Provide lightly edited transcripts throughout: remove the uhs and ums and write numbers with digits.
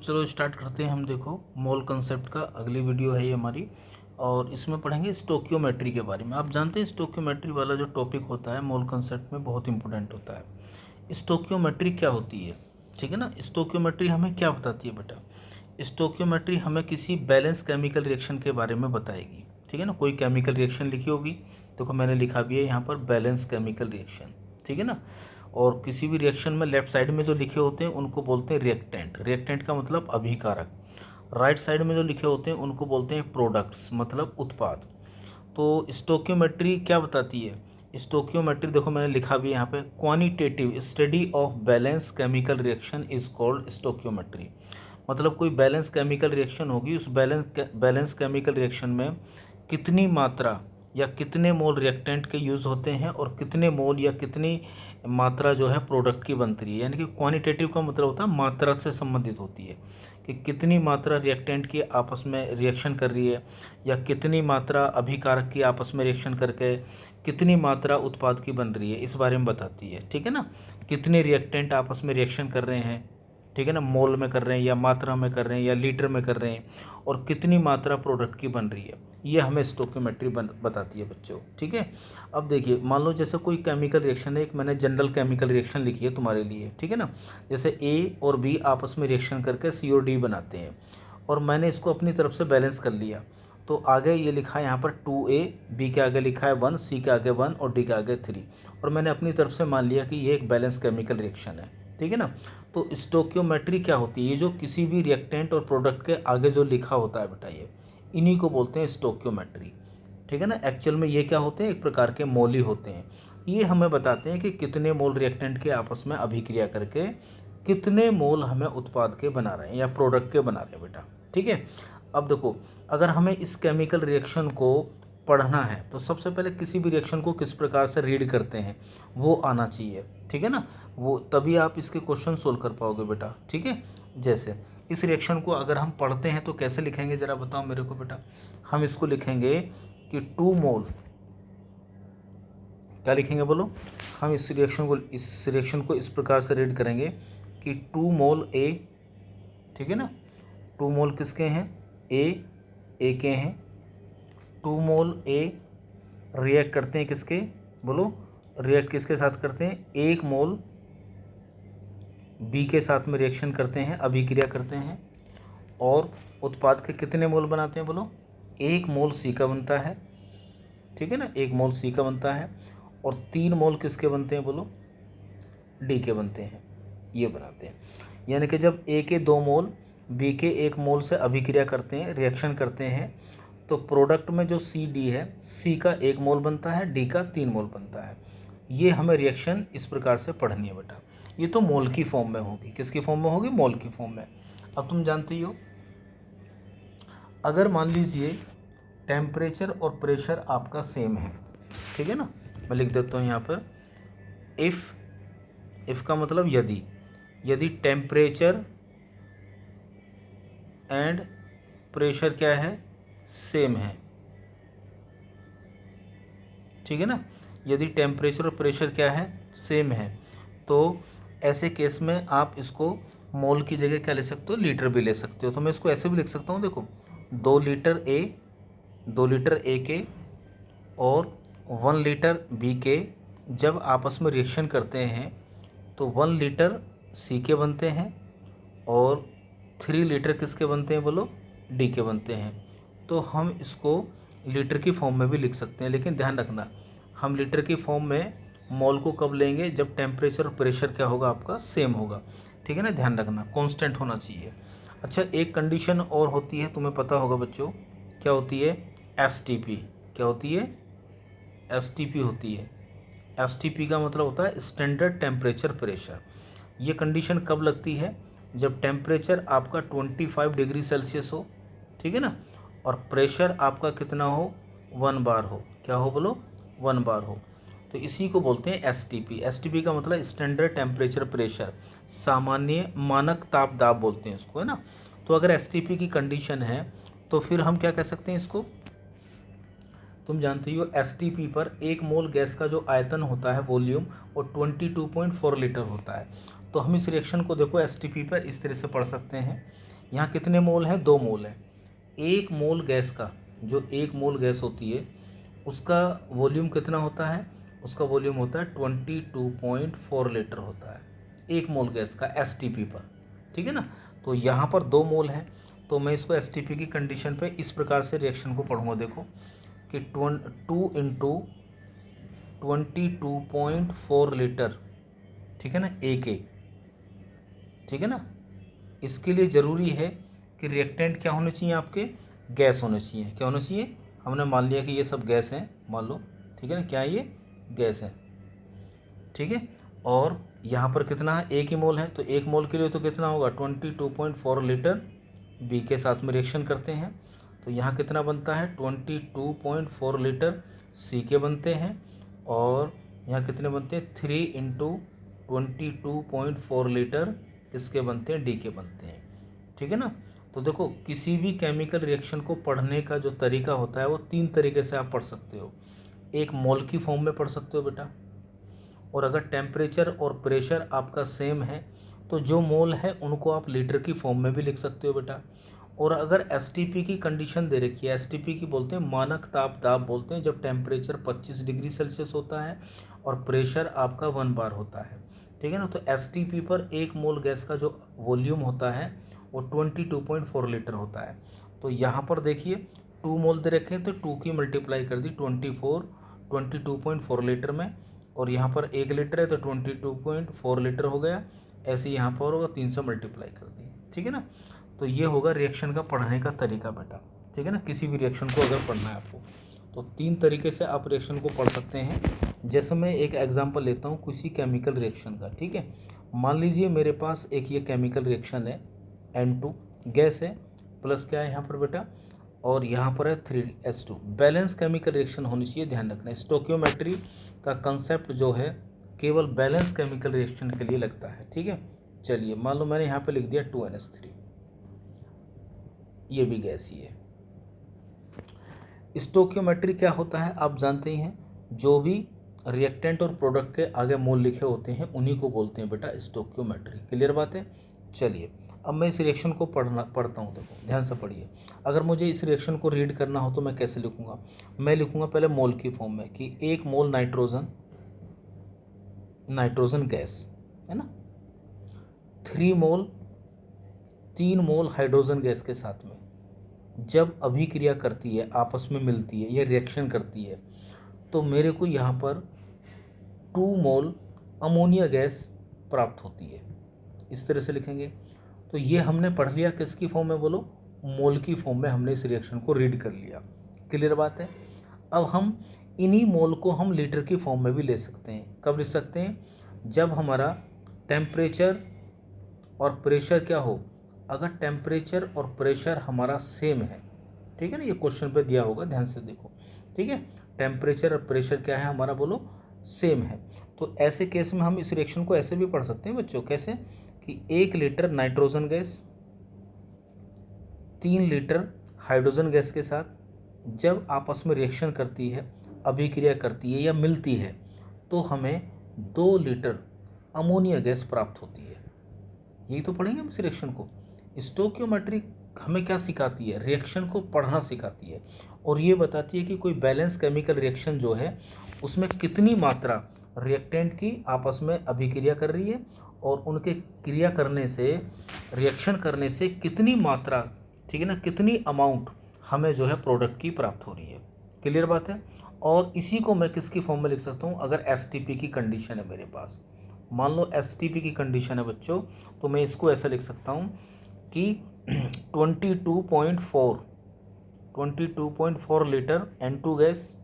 चलो स्टार्ट करते हैं हम। देखो मोल कंसेप्ट का अगली वीडियो है ये हमारी, और इसमें पढ़ेंगे स्टोक्योमेट्री के बारे में। आप जानते हैं स्टोक्योमेट्री वाला जो टॉपिक होता है मोल कंसेप्ट में बहुत इंपॉर्टेंट होता है। स्टोक्योमेट्री क्या होती है, ठीक है ना। स्टोक्योमेट्री हमें क्या बताती है बेटा? स्टोक्योमेट्री हमें किसी बैलेंस केमिकल रिएक्शन के बारे में बताएगी, ठीक है ना। कोई केमिकल रिएक्शन लिखी होगी, देखो मैंने लिखा भी है यहाँ पर बैलेंस केमिकल रिएक्शन, ठीक है ना। और किसी भी रिएक्शन में लेफ्ट साइड में जो लिखे होते हैं उनको बोलते हैं रिएक्टेंट। रिएक्टेंट का मतलब अभिकारक। राइट साइड में जो लिखे होते हैं उनको बोलते हैं प्रोडक्ट्स, मतलब उत्पाद। तो स्टोक्योमेट्री क्या बताती है? स्टोक्योमेट्री देखो मैंने लिखा भी है यहाँ पे, quantitative study of balance chemical reaction is called stoichiometry. मतलब कोई बैलेंस केमिकल रिएक्शन होगी, उस बैलेंस केमिकल रिएक्शन में कितनी मात्रा या कितने मोल रिएक्टेंट के यूज़ होते हैं और कितने मोल या कितनी मात्रा जो है प्रोडक्ट की बनती है। यानी कि क्वानिटेटिव का मतलब होता है मात्रा से संबंधित होती है कि कितनी मात्रा रिएक्टेंट की आपस में रिएक्शन कर रही है, या कितनी मात्रा अभिकारक की आपस में रिएक्शन करके कितनी मात्रा उत्पाद की बन रही है, इस बारे में बताती है, ठीक है ना। कितने रिएक्टेंट आपस में रिएक्शन कर रहे हैं, ठीक है ना, मोल में कर रहे हैं या मात्रा में कर रहे हैं या लीटर में कर रहे हैं, और कितनी मात्रा प्रोडक्ट की बन रही है, ये हमें स्टोक्योमेट्री बताती है बच्चों, ठीक है। अब देखिए मान लो जैसे कोई केमिकल रिएक्शन है, एक मैंने जनरल केमिकल रिएक्शन लिखी है तुम्हारे लिए, ठीक है ना। जैसे ए और बी आपस में रिएक्शन करके CO D बनाते हैं, और मैंने इसको अपनी तरफ से बैलेंस कर लिया। तो आगे ये लिखा है यहाँ पर 2A, बी के आगे लिखा है 1, सी के आगे 1 और डी के आगे 3, और मैंने अपनी तरफ से मान लिया कि ये एक बैलेंस केमिकल रिएक्शन है, ठीक है ना। तो स्टोक्योमेट्री क्या होती है? ये जो किसी भी रिएक्टेंट और प्रोडक्ट के आगे जो लिखा होता है बेटा, ये इन्हीं को बोलते हैं स्टोक्योमेट्री, ठीक है ना। एक्चुअल में ये क्या होते हैं? एक प्रकार के मोल ही होते हैं। ये हमें बताते हैं कि कितने मोल रिएक्टेंट के आपस में अभिक्रिया करके कितने मोल हमें उत्पाद के बना रहे हैं या प्रोडक्ट के बना रहे हैं बेटा, ठीक है। अब देखो अगर हमें इस केमिकल रिएक्शन को पढ़ना है तो सबसे पहले किसी भी रिएक्शन को किस प्रकार से रीड करते हैं वो आना चाहिए, ठीक है ना। वो तभी आप इसके क्वेश्चन सोल्व कर पाओगे बेटा, ठीक है। जैसे इस रिएक्शन को अगर हम पढ़ते हैं तो कैसे लिखेंगे ज़रा बताओ मेरे को बेटा। हम इसको लिखेंगे कि 2 मोल, क्या लिखेंगे बोलो? हम इस रिएक्शन को इस प्रकार से रीड करेंगे कि 2 मोल ए, ठीक है ना। 2 मोल किसके हैं? ए के हैं। 2 मोल ए रिएक्ट करते हैं किसके, बोलो? रिएक्ट किसके साथ करते हैं? 1 मोल बी के साथ में रिएक्शन करते हैं, अभिक्रिया करते हैं, और उत्पाद के कितने मोल बनाते हैं बोलो? 1 मोल सी का बनता है, ठीक है ना। 1 मोल सी का बनता है, और 3 मोल किसके बनते हैं बोलो? डी के बनते हैं, ये बनाते हैं। यानी कि जब ए के 2 मोल बी के 1 मोल से अभिक्रिया करते हैं, रिएक्शन करते हैं, तो प्रोडक्ट में जो CD है, सी का 1 मोल बनता है, डी का 3 मोल बनता है। ये हमें रिएक्शन इस प्रकार से पढ़नी है बेटा। ये तो मोल की फॉर्म में होगी। किसकी फॉर्म में होगी? मोल की फॉर्म में। अब तुम जानते ही हो, अगर मान लीजिए टेम्परेचर और प्रेशर आपका सेम है, ठीक है ना। मैं लिख देता हूँ यहाँ पर, इफ़ का मतलब यदि टेम्परेचर एंड प्रेशर क्या है? सेम है, ठीक है ना। यदि टेम्परेचर और प्रेशर क्या है? सेम है, तो ऐसे केस में आप इसको मोल की जगह क्या ले सकते हो? लीटर भी ले सकते हो। तो मैं इसको ऐसे भी लिख सकता हूँ, देखो 2 लीटर ए के और 1 लीटर बी के जब आपस में रिएक्शन करते हैं तो 1 लीटर सी के बनते हैं, और 3 लीटर किसके बनते हैं बोलो? डी के बनते हैं। तो हम इसको लीटर की फॉर्म में भी लिख सकते हैं, लेकिन ध्यान रखना हम लीटर की फॉर्म में मोल को कब लेंगे? जब टेम्परेचर और प्रेशर क्या होगा? आपका सेम होगा, ठीक है ना। ध्यान रखना कांस्टेंट होना चाहिए। अच्छा, एक कंडीशन और होती है, तुम्हें पता होगा बच्चों, क्या होती है? STP। क्या होती है? STP होती है। STP का मतलब होता है स्टैंडर्ड टेम्परेचर प्रेशर। ये कंडीशन कब लगती है? जब टेम्परेचर आपका 25 डिग्री सेल्सियस हो, ठीक है ना, और प्रेशर आपका कितना हो? 1 बार हो। क्या हो बोलो? 1 बार हो। तो इसी को बोलते हैं STP। STP का मतलब स्टैंडर्ड टेम्परेचर प्रेशर, सामान्य मानक ताप दाब बोलते हैं इसको, है ना। तो अगर STP की कंडीशन है तो फिर हम क्या कह सकते हैं इसको? तुम जानते हो STP पर 1 मोल गैस का जो आयतन होता है, वॉल्यूम, वो 22.4 लीटर होता है। तो हम इस रिएक्शन को देखो STP पर इस तरह से पढ़ सकते हैं यहाँ कितने मोल हैं, 2 मोल हैं। 1 मोल गैस का, जो 1 मोल गैस होती है उसका वॉल्यूम कितना होता है, उसका वॉल्यूम होता है 22.4 लीटर होता है 1 मोल गैस का एसटीपी पर, ठीक है ना। तो यहाँ पर 2 मोल है, तो मैं इसको एसटीपी की कंडीशन पे इस प्रकार से रिएक्शन को पढ़ूँगा। देखो कि 2 इंटू 22.4 लीटर, ठीक है ना, एक, ठीक है ना। इसके लिए ज़रूरी है कि रिएक्टेंट क्या होने चाहिए, आपके गैस होने चाहिए। क्या होना चाहिए, हमने मान लिया कि ये सब गैस हैं, मान लो, ठीक है ना, क्या ये गैस है, ठीक है। और यहाँ पर कितना है, 1 ही मोल है, तो 1 मोल के लिए तो कितना होगा 22.4 लीटर बी के साथ में रिएक्शन करते हैं, तो यहाँ कितना बनता है 22.4 लीटर सी के बनते हैं, और यहाँ कितने बनते हैं 3 इंटू 22.4 लीटर किसके बनते हैं, डी के बनते हैं, ठीक है ना। तो देखो किसी भी केमिकल रिएक्शन को पढ़ने का जो तरीका होता है वो 3 तरीके से आप पढ़ सकते हो। एक मोल की फॉर्म में पढ़ सकते हो बेटा, और अगर टेम्परेचर और प्रेशर आपका सेम है तो जो मोल है उनको आप लीटर की फॉर्म में भी लिख सकते हो बेटा। और अगर एसटीपी की कंडीशन दे रखी है, एसटीपी की बोलते हैं मानक ताप दाब बोलते हैं, जब टेम्परेचर 25 डिग्री सेल्सियस होता है और प्रेशर आपका 1 बार होता है, ठीक है ना। तो एसटीपी पर 1 मोल गैस का जो वॉल्यूम होता है वो 22.4 लीटर होता है। तो यहाँ पर देखिए 2 मोल दे रखे हैं, तो 2 की मल्टीप्लाई कर दी 22.4 लीटर में, और यहाँ पर 1 लीटर है तो 22.4 लीटर हो गया। ऐसे यहाँ पर होगा 300 मल्टीप्लाई कर दी, ठीक है ना। तो ये होगा रिएक्शन का पढ़ने का तरीका बेटा, ठीक है ना। किसी भी रिएक्शन को अगर पढ़ना है आपको तो 3 तरीके से आप रिएक्शन को पढ़ सकते हैं। जैसे मैं एक एग्जांपल लेता हूँ किसी केमिकल रिएक्शन का, ठीक है। मान लीजिए मेरे पास एक ये केमिकल रिएक्शन है, N2 गैस है, प्लस क्या है यहाँ पर बेटा, और यहाँ पर है 3H2। बैलेंस केमिकल रिएक्शन होनी चाहिए, ध्यान रखना। स्टोक्योमेट्री का कंसेप्ट जो है केवल बैलेंस केमिकल रिएक्शन के लिए लगता है, ठीक है। चलिए मान लो मैंने यहाँ पे लिख दिया 2NH3, ये भी गैस ही है। स्टोक्योमेट्री क्या होता है आप जानते ही हैं, जो भी रिएक्टेंट और प्रोडक्ट के आगे मोल लिखे होते हैं उन्हीं को बोलते हैं बेटा स्टोक्योमेट्री। क्लियर बात है। चलिए अब मैं इस रिएक्शन को पढ़ता हूँ, देखो ध्यान से पढ़िए। अगर मुझे इस रिएक्शन को रीड करना हो तो मैं कैसे लिखूँगा, मैं लिखूँगा पहले मोल की फॉर्म में कि 1 मोल नाइट्रोजन गैस है ना, 3 मोल हाइड्रोजन गैस के साथ में जब अभिक्रिया करती है, आपस में मिलती है या रिएक्शन करती है, तो मेरे को यहाँ पर 2 मोल अमोनिया गैस प्राप्त होती है। इस तरह से लिखेंगे। तो ये हमने पढ़ लिया किसकी फॉर्म में, बोलो मोल की फॉर्म में हमने इस रिएक्शन को रीड कर लिया। क्लियर बात है। अब हम इन्हीं मोल को हम लीटर की फॉर्म में भी ले सकते हैं। कब ले सकते हैं, जब हमारा टेम्परेचर और प्रेशर क्या हो, अगर टेम्परेचर और प्रेशर हमारा सेम है, ठीक है ना। ये क्वेश्चन पे दिया होगा, ध्यान से देखो, ठीक है। टेम्परेचर और प्रेशर क्या है हमारा, बोलो सेम है। तो ऐसे केस में हम इस रिएक्शन को ऐसे भी पढ़ सकते हैं बच्चों, कैसे कि 1 litre nitrogen gas 3 litre hydrogen gas के साथ जब आपस में रिएक्शन करती है, अभिक्रिया करती है या मिलती है, तो हमें 2 लीटर अमोनिया गैस प्राप्त होती है। यही तो पढ़ेंगे हम इस रिएक्शन को। स्टोक्योमेट्री हमें क्या सिखाती है, रिएक्शन को पढ़ना सिखाती है, और ये बताती है कि कोई बैलेंस केमिकल रिएक्शन जो है उसमें कितनी मात्रा रिएक्टेंट की आपस में अभिक्रिया कर रही है, और उनके क्रिया करने से, रिएक्शन करने से कितनी मात्रा, ठीक है ना, कितनी अमाउंट हमें जो है प्रोडक्ट की प्राप्त हो रही है। क्लियर बात है। और इसी को मैं किसकी फॉर्म में लिख सकता हूँ, अगर एसटीपी की कंडीशन है मेरे पास, मान लो एसटीपी की कंडीशन है बच्चों, तो मैं इसको ऐसा लिख सकता हूँ कि 22.4 लीटर N2 गैस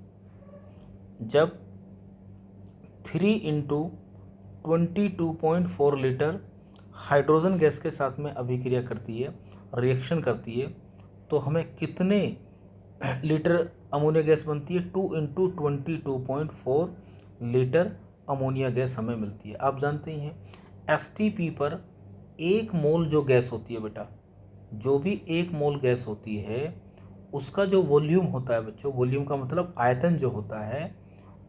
जब 3 इंटू 22.4 लीटर हाइड्रोजन गैस के साथ में अभिक्रिया करती है, रिएक्शन करती है, तो हमें कितने लीटर अमोनिया गैस बनती है, 2 इंटू 22.4 लीटर अमोनिया गैस हमें मिलती है। आप जानते ही हैं एसटीपी पर 1 मोल जो गैस होती है बेटा, जो भी 1 मोल गैस होती है उसका जो वॉल्यूम होता है बच्चों, वॉल्यूम का मतलब आयतन जो होता है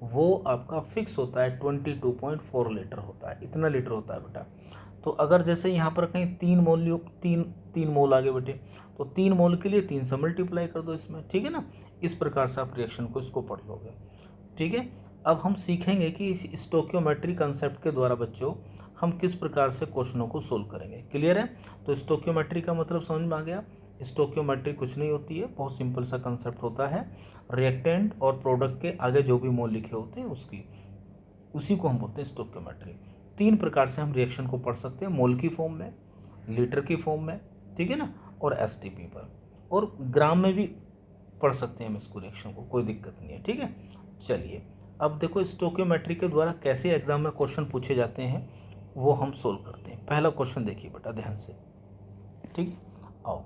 वो आपका फिक्स होता है 22.4 लीटर होता है, इतना लीटर होता है बेटा। तो अगर जैसे यहाँ पर कहीं 3 मोल आगे बेटे, तो 3 मोल के लिए 3 से मल्टीप्लाई कर दो इसमें, ठीक है ना। इस प्रकार से आप रिएक्शन को इसको पढ़ लोगे, ठीक है। अब हम सीखेंगे कि इस स्टोक्योमेट्री कंसेप्ट के द्वारा बच्चों हम किस प्रकार से क्वेश्चनों को सोल्व करेंगे। क्लियर है? तो स्टोक्योमेट्री का मतलब समझ में आ गया। स्टोक्योमेट्री कुछ नहीं होती है, बहुत सिंपल सा कंसेप्ट होता है। रिएक्टेंट और प्रोडक्ट के आगे जो भी मोल लिखे होते हैं उसी को हम बोलते हैं स्टोक्योमेट्री। 3 प्रकार से हम रिएक्शन को पढ़ सकते हैं, मोल की फॉर्म में, लीटर की फॉर्म में, ठीक है ना, और एसटीपी पर, और ग्राम में भी पढ़ सकते हैं हम इसको, रिएक्शन को, कोई दिक्कत नहीं है, ठीक है। चलिए अब देखो स्टोक्योमेट्री के द्वारा कैसे एग्जाम में क्वेश्चन पूछे जाते हैं वो हम सोल्व करते हैं। पहला क्वेश्चन देखिए बेटा ध्यान से, ठीक। आओ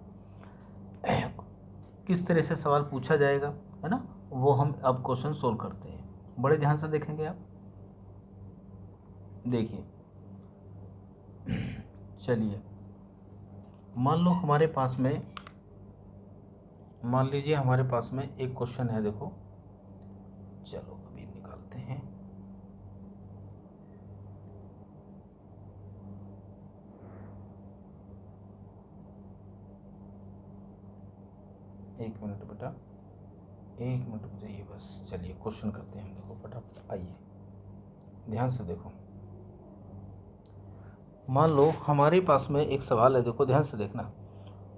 किस तरह से सवाल पूछा जाएगा, है ना, वो हम अब क्वेश्चन सोल्व करते हैं। बड़े ध्यान से देखेंगे आप, देखिए। चलिए मान लो हमारे पास में, मान लीजिए हमारे पास में एक क्वेश्चन है, देखो, चलो अभी निकालते हैं। एक मिनट बेटा, एक मिनट रुक जाइए बस। चलिए क्वेश्चन करते हैं हम, देखो फटाफट आइए, ध्यान से देखो। मान लो हमारे पास में एक सवाल है, देखो ध्यान से देखना।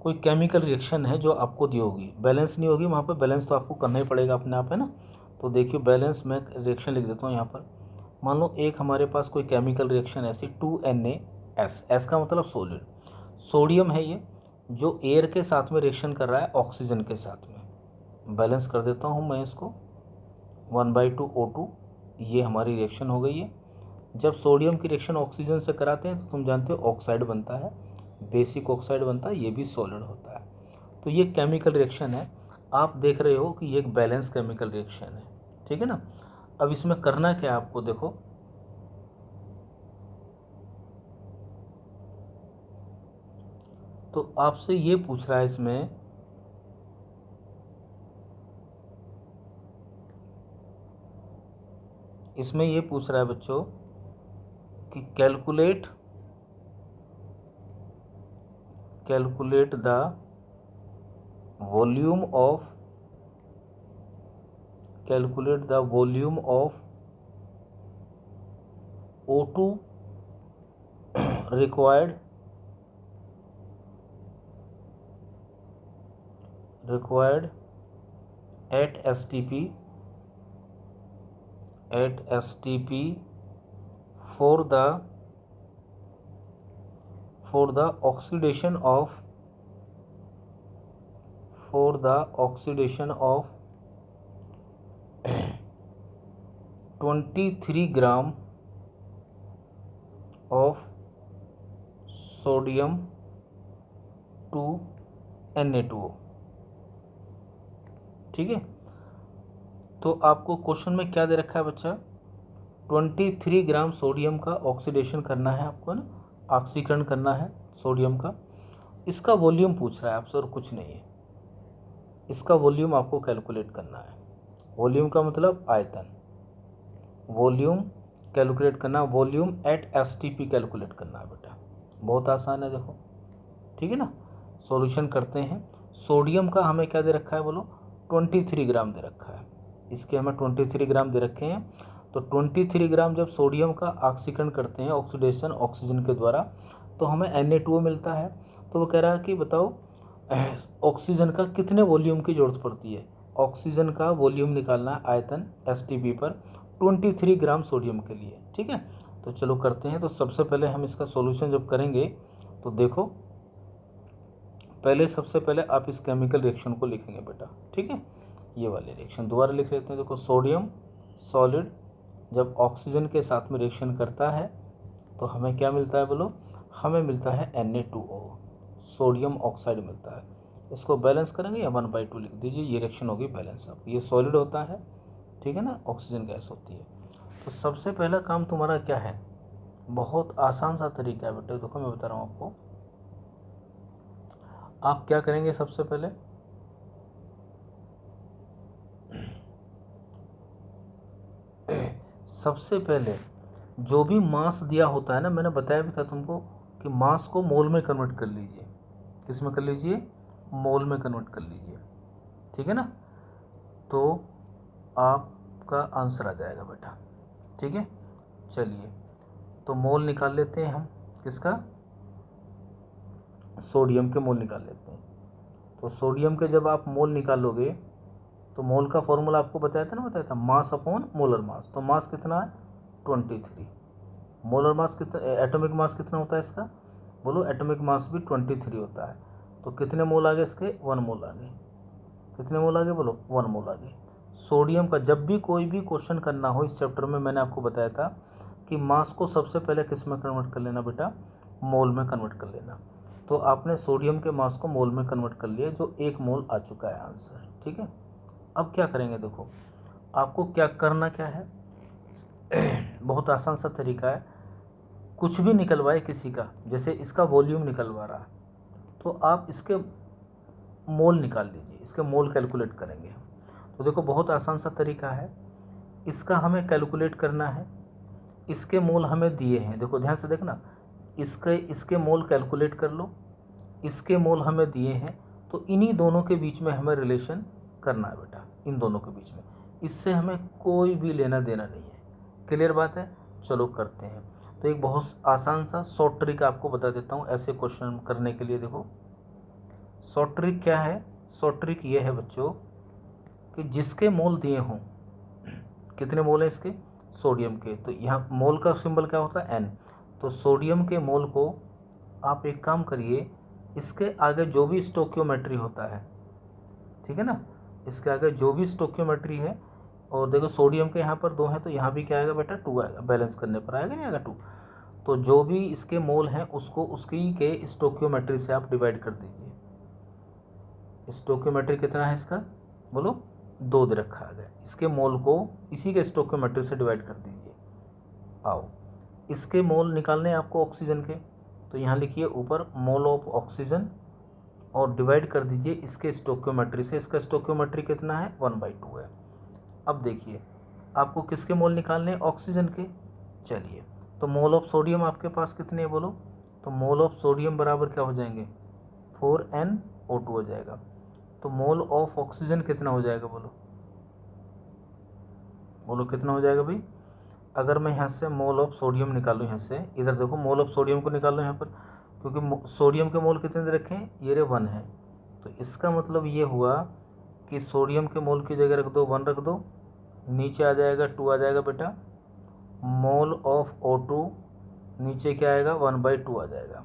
कोई केमिकल रिएक्शन है जो आपको दी होगी, बैलेंस नहीं होगी वहाँ पर, बैलेंस तो आपको करना ही पड़ेगा अपने आप, है ना। तो देखिए बैलेंस में रिएक्शन लिख देता हूँ यहाँ पर। मान लो एक हमारे पास कोई केमिकल रिएक्शन ऐसी 2Na, एस का मतलब सॉलिड, सोडियम है ये, जो एयर के साथ में रिएक्शन कर रहा है ऑक्सीजन के साथ में। बैलेंस कर देता हूँ मैं इसको, 1/2 O2, ये हमारी रिएक्शन हो गई है। जब सोडियम की रिएक्शन ऑक्सीजन से कराते हैं तो तुम जानते हो ऑक्साइड बनता है, बेसिक ऑक्साइड बनता है, ये भी सॉलिड होता है। तो ये केमिकल रिएक्शन है, आप देख रहे हो कि ये एक बैलेंस केमिकल रिएक्शन है, ठीक है ना। अब इसमें करना क्या है आपको, देखो तो आपसे ये पूछ रहा है इसमें ये पूछ रहा है बच्चों कि calculate the volume of O2 required at STP for the oxidation of 23 gram of sodium to Na2O, ठीक है। तो आपको क्वेश्चन में क्या दे रखा है बच्चा, 23 ग्राम सोडियम का ऑक्सीडेशन करना है आपको, ना, ऑक्सीकरण करना है सोडियम का। इसका वॉल्यूम पूछ रहा है आपसे और कुछ नहीं है। इसका वॉल्यूम आपको कैलकुलेट करना है। वॉल्यूम का मतलब आयतन, वॉल्यूम कैलकुलेट करना, वॉल्यूम एट एसटीपी कैलकुलेट करना है बेटा, बहुत आसान है, देखो, ठीक है ना। सॉल्यूशन करते हैं। सोडियम का हमें क्या दे रखा है बोलो, 23 ग्राम दे रखा है, इसके हमें 23 ग्राम दे रखे हैं। तो 23 ग्राम जब सोडियम का ऑक्सीकरण करते हैं, ऑक्सीडेशन ऑक्सीजन के द्वारा, तो हमें Na2O मिलता है। तो वो कह रहा है कि बताओ ऑक्सीजन का कितने वॉल्यूम की ज़रूरत पड़ती है। ऑक्सीजन का वॉल्यूम निकालना है, आयतन एसटीपी पर 23 ग्राम सोडियम के लिए, ठीक है। तो चलो करते हैं। तो सबसे पहले हम इसका सॉल्यूशन जब करेंगे तो देखो, पहले सबसे पहले आप इस केमिकल रिएक्शन को लिखेंगे बेटा, ठीक है। ये वाले रिएक्शन दोबारा लिख लेते हैं। देखो सोडियम सॉलिड जब ऑक्सीजन के साथ में रिएक्शन करता है तो हमें क्या मिलता है बोलो, हमें मिलता है Na2O, सोडियम ऑक्साइड मिलता है। इसको बैलेंस करेंगे या 1/2 लिख दीजिए, ये रिएक्शन होगी बैलेंस। आपको ये सॉलिड होता है, ठीक है ना, ऑक्सीजन गैस होती है। तो सबसे पहला काम तुम्हारा क्या है, बहुत आसान सा तरीका है बेटे, देखो मैं बता रहा हूँ आपको। आप क्या करेंगे सबसे पहले, सबसे पहले जो भी मास दिया होता है ना, मैंने बताया भी था तुमको, कि मास को मोल में कन्वर्ट कर लीजिए। किस में कर लीजिए? मोल में कन्वर्ट कर लीजिए, ठीक है ना। तो आपका आंसर आ जाएगा बेटा, ठीक है। चलिए तो मोल निकाल लेते हैं हम, किसका? सोडियम के मोल निकाल लेते हैं। तो सोडियम के जब आप मोल निकालोगे तो मोल का फॉर्मूला आपको बताया था मास अपॉन मोलर मास। तो मास कितना है? 23। मोलर मास कितना, एटॉमिक मास कितना होता है इसका? बोलो, एटॉमिक मास भी 23 होता है। तो कितने मोल आ गए इसके? 1 मोल आ गए। कितने मोल आ गए? बोलो, 1 मोल आ गए। सोडियम का जब भी कोई भी क्वेश्चन करना हो इस चैप्टर में, मैंने आपको बताया था कि मास को सबसे पहले किस में कन्वर्ट कर लेना बेटा? मोल में कन्वर्ट कर लेना। तो आपने सोडियम के मास को मोल में कन्वर्ट कर लिया, जो 1 मोल आ चुका है आंसर, ठीक है। अब क्या करेंगे? देखो आपको क्या करना क्या है, बहुत आसान सा तरीका है। कुछ भी निकलवाए किसी का, जैसे इसका वॉल्यूम निकलवा रहा, तो आप इसके मोल निकाल लीजिए, इसके मोल कैलकुलेट करेंगे। तो देखो बहुत आसान सा तरीका है, इसका हमें कैलकुलेट करना है। इसके मोल हमें दिए हैं, देखो ध्यान से देखना, इसके मोल कैलकुलेट कर लो। इसके मोल हमें दिए हैं, तो इन्हीं दोनों के बीच में हमें रिलेशन करना है बेटा, इन दोनों के बीच में। इससे हमें कोई भी लेना देना नहीं है। क्लियर बात है? चलो करते हैं। तो एक बहुत आसान सा शॉर्ट ट्रिक आपको बता देता हूँ ऐसे क्वेश्चन करने के लिए। देखो शॉर्ट ट्रिक क्या है? शॉर्ट ट्रिक ये है बच्चों कि जिसके मोल दिए हों, कितने मोल हैं इसके? सोडियम के, तो यहाँ मोल का सिंबल क्या होता है? N। तो सोडियम के मोल को आप एक काम करिए, इसके आगे जो भी स्टोक्योमेट्री होता है, ठीक है ना, इसके आगे जो भी स्टोक्योमेट्री है, और देखो सोडियम के यहाँ पर 2 हैं, तो यहाँ भी क्या आएगा बेटा? 2 आएगा, बैलेंस करने पर आएगा, नहीं आएगा 2। तो जो भी इसके मोल हैं उसको उसकी के स्टोक्योमेट्री से आप डिवाइड कर दीजिए। स्टोक्योमेट्री कितना है इसका? बोलो, 2 दे रखा है। इसके मोल को इसी के स्टोक्योमेट्री से डिवाइड कर दीजिए। आओ, इसके मोल निकालने हैं आपको ऑक्सीजन के, तो यहाँ लिखिए ऊपर मोल ऑफ ऑक्सीजन और डिवाइड कर दीजिए इसके स्टोक्योमेट्री से। इसका स्टोक्योमेट्री कितना है? 1/2 है। अब देखिए आपको किसके मोल निकालने हैं? ऑक्सीजन के। चलिए, तो मोल ऑफ सोडियम आपके पास कितने हैं? बोलो, तो मोल ऑफ सोडियम बराबर क्या हो जाएंगे? 4NO2 हो जाएगा। तो मोल ऑफ ऑक्सीजन कितना हो जाएगा? बोलो बोलो, कितना हो जाएगा भाई? अगर मैं यहाँ से मोल ऑफ सोडियम निकालूँ, यहाँ से इधर देखो मोल ऑफ सोडियम को निकालो यहाँ पर, क्योंकि सोडियम के मोल कितने दे रखे हैं? ये 1 है। तो इसका मतलब ये हुआ कि सोडियम के मोल की जगह रख दो 1 रख दो, नीचे आ जाएगा 2 आ जाएगा बेटा। मोल ऑफ O2 नीचे क्या आएगा? 1/2 आ जाएगा।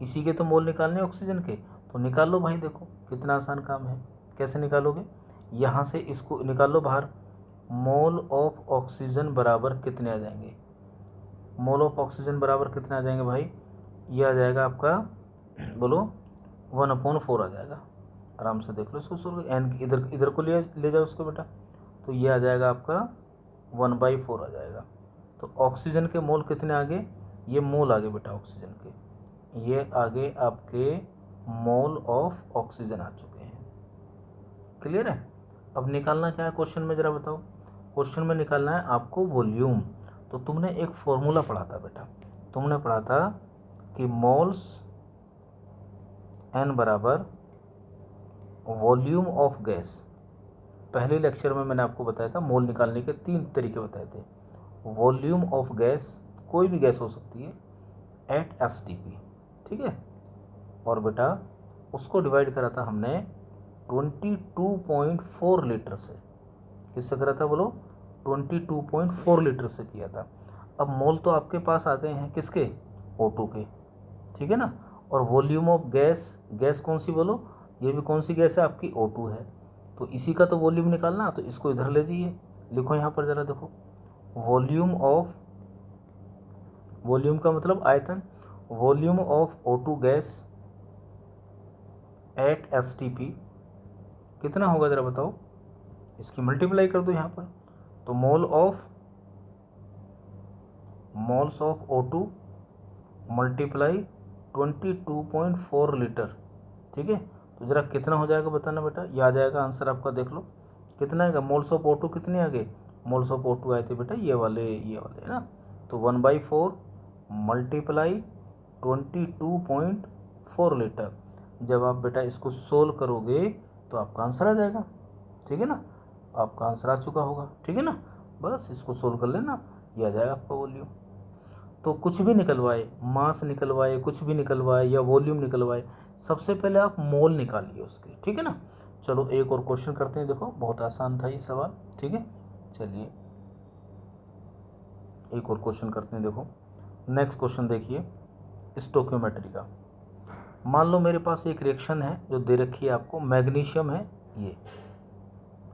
इसी के तो मोल निकालने ऑक्सीजन के, तो निकाल लो भाई। देखो कितना आसान काम है। कैसे निकालोगे? यहाँ से इसको निकाल लो बाहर। मोल ऑफ ऑक्सीजन बराबर कितने आ जाएंगे? मोल ऑफ ऑक्सीजन बराबर कितने आ जाएंगे भाई? ये आ जाएगा आपका, बोलो, 1/4 आ जाएगा। आराम से देख लो इसको, सो एन इधर इधर को ले जाओ उसको बेटा, तो ये आ जाएगा आपका 1/4 आ जाएगा। तो ऑक्सीजन के मोल कितने आगे? ये मोल आगे बेटा ऑक्सीजन के, ये आगे आपके मोल ऑफ ऑक्सीजन आ चुके हैं। क्लियर है? अब निकालना क्या है क्वेश्चन में, ज़रा बताओ। क्वेश्चन में निकालना है आपको वॉल्यूम। तो तुमने एक फॉर्मूला पढ़ा था बेटा, तुमने पढ़ा था कि मोल्स N बराबर वॉल्यूम ऑफ गैस। पहले लेक्चर में मैंने आपको बताया था मोल निकालने के 3 तरीके बताए थे। वॉल्यूम ऑफ गैस, कोई भी गैस हो सकती है, एट STP, ठीक है। और बेटा उसको डिवाइड करा था हमने 22.4 लीटर से। किससे करा था? बोलो, 22.4 लीटर से किया था। अब मोल तो आपके पास आ गए हैं, किसके? O2 के, ठीक है ना। और वॉल्यूम ऑफ गैस, गैस कौन सी? बोलो, ये भी कौन सी गैस है? आपकी O2 है। तो इसी का तो वॉल्यूम निकालना, तो इसको इधर ले जाइए, लिखो यहाँ पर ज़रा देखो, वॉल्यूम ऑफ, वॉल्यूम का मतलब आयतन, volume of O2 gas at STP कितना होगा ज़रा बताओ। इसकी मल्टीप्लाई कर दो यहाँ पर, तो moles of O2 multiply 22.4 litre, ठीक है। तो ज़रा कितना हो जाएगा बताना बेटा, ये आ जाएगा आंसर आपका, देख लो कितना आएगा। मोल्स ऑफ O2 कितने आ गए? मोल्स ऑफ O2 आए थे बेटा ये वाले है ना। तो 1/4 मल्टीप्लाई 22.4 लीटर। जब आप बेटा इसको सोल्व करोगे तो आपका आंसर आ जाएगा, ठीक है ना, आपका आंसर आ चुका होगा, ठीक है ना। बस इसको सोल्व कर लेना, ये आ जाएगा आपका वॉल्यूम। तो कुछ भी निकलवाए, मास निकलवाए, कुछ भी निकलवाए या वॉल्यूम निकलवाए, सबसे पहले आप मोल निकालिए उसके, ठीक है ना। चलो एक और क्वेश्चन करते हैं, देखो बहुत आसान था ये सवाल, ठीक है। चलिए एक और क्वेश्चन करते हैं, देखो नेक्स्ट क्वेश्चन देखिए स्टोकियोमेट्री का। मान लो मेरे पास एक रिएक्शन है जो दे रखी है आपको, मैग्नीशियम है, ये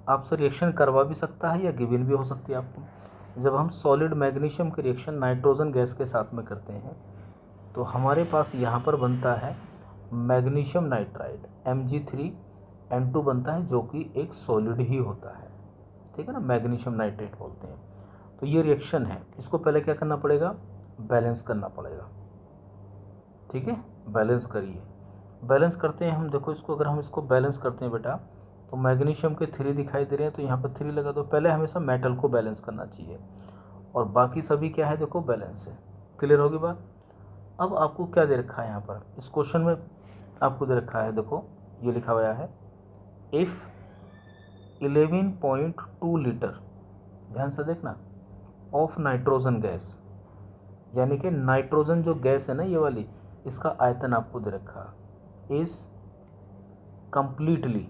आपसे रिएक्शन करवा भी सकता है या गिवन भी हो सकती है आपको। जब हम सॉलिड मैग्नीशियम की रिएक्शन नाइट्रोजन गैस के साथ में करते हैं तो हमारे पास यहाँ पर बनता है मैग्नीशियम नाइट्राइड Mg3N2 बनता है, जो कि एक सॉलिड ही होता है, ठीक है ना, मैग्नीशियम नाइट्रेट बोलते हैं। तो ये रिएक्शन है, इसको पहले क्या करना पड़ेगा, बैलेंस करना पड़ेगा, ठीक है। बैलेंस करिए, बैलेंस करते हैं हम, देखो इसको अगर हम इसको बैलेंस करते हैं बेटा तो मैग्नीशियम के 3 दिखाई दे रहे हैं, तो यहाँ पर 3 लगा दो। पहले हमेशा मेटल को बैलेंस करना चाहिए और बाकी सभी क्या है, देखो बैलेंस है। क्लियर होगी बात। अब आपको क्या दे रखा है यहाँ पर, इस क्वेश्चन में आपको दे रखा है, देखो ये लिखा हुआ है इफ़ 11.2 लीटर, ध्यान से देखना, ऑफ नाइट्रोजन गैस, यानी कि नाइट्रोजन जो गैस है ना ये वाली, इसका आयतन आपको दे रखा इस कंप्लीटली,